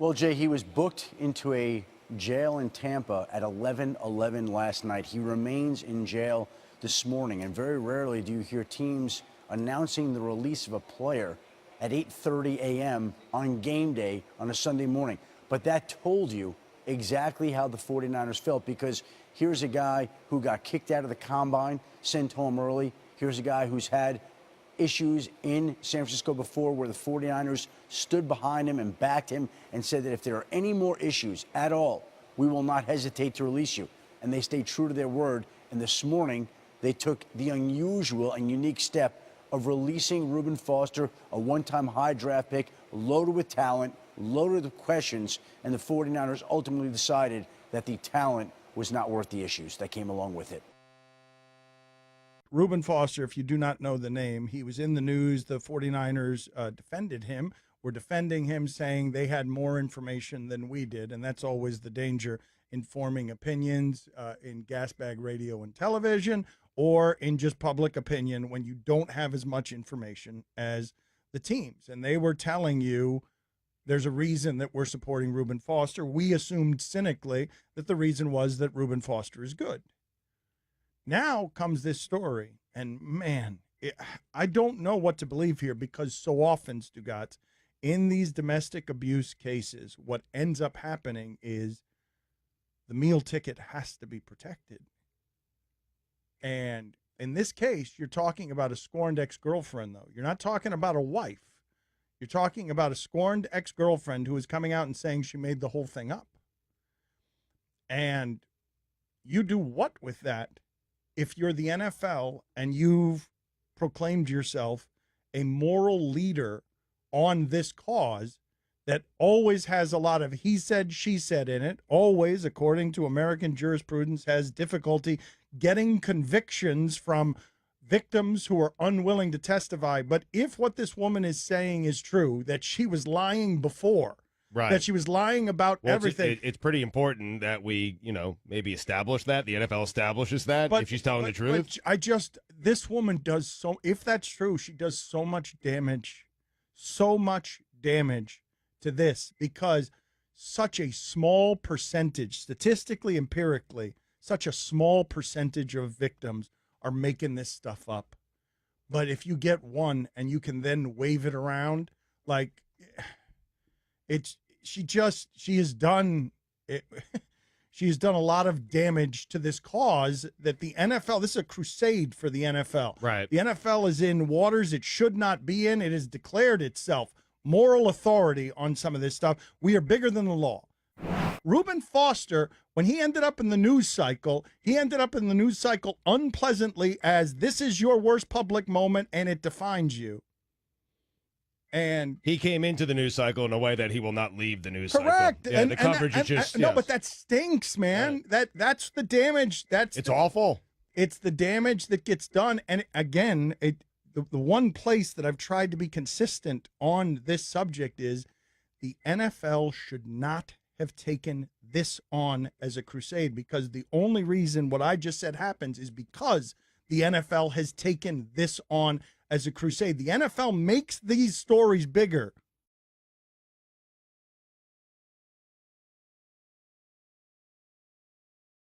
Well, Jay, he was booked into a jail in Tampa at 11:11 last night. He remains in jail this morning, and very rarely do you hear teams announcing the release of a player at 8:30 a.m. on game day on a Sunday morning. But that told you exactly how the 49ers felt, because here's a guy who got kicked out of the combine, sent home early. Here's a guy who's had issues in San Francisco before, where the 49ers stood behind him and backed him and said that if there are any more issues at all, we will not hesitate to release you. And they stayed true to their word. And this morning, they took the unusual and unique step of releasing Reuben Foster, a one-time high draft pick, loaded with talent, loaded with questions, and the 49ers ultimately decided that the talent was not worth the issues that came along with it. Reuben Foster, if you do not know the name, he was in the news. The 49ers defended him, were defending him, saying they had more information than we did, and that's always the danger in forming opinions in gas bag radio and television, or in just public opinion when you don't have as much information as the teams. And they were telling you there's a reason that we're supporting Reuben Foster. We assumed cynically that the reason was that Reuben Foster is good. Now comes this story, and man, I don't know what to believe here, because so often, Stugatz, in these domestic abuse cases, what ends up happening is the meal ticket has to be protected. And in this case, you're talking about a scorned ex-girlfriend, though. You're not talking about a wife. You're talking about a scorned ex-girlfriend who is coming out and saying she made the whole thing up. And you do what with that if you're the NFL and you've proclaimed yourself a moral leader on this cause that always has a lot of he said, she said in it, always, according to American jurisprudence, has difficulty getting convictions from victims who are unwilling to testify. But if what this woman is saying is true, that she was lying before, right, that she was lying about everything. It's pretty important that we, maybe establish that. The NFL establishes that if she's telling the truth. This woman does so, if that's true, she does so much damage to this, because such a small percentage, statistically, empirically, such a small percentage of victims are making this stuff up. But if you get one and you can then wave it around, like she has done a lot of damage to this cause that the NFL, this is a crusade for the NFL. Right. The NFL is in waters it should not be in. It has declared itself moral authority on some of this stuff. We are bigger than the law. Reuben Foster, when he ended up in the news cycle, unpleasantly as this is your worst public moment and it defines you. And he came into the news cycle in a way that he will not leave the news cycle. Correct. Yeah, the coverage is just no, but that stinks, man. Right. That's the damage. It's awful. It's the damage that gets done. And again, the one place that I've tried to be consistent on this subject is the NFL should not have taken this on as a crusade, because the only reason what I just said happens is because the NFL has taken this on as a crusade. The NFL makes these stories bigger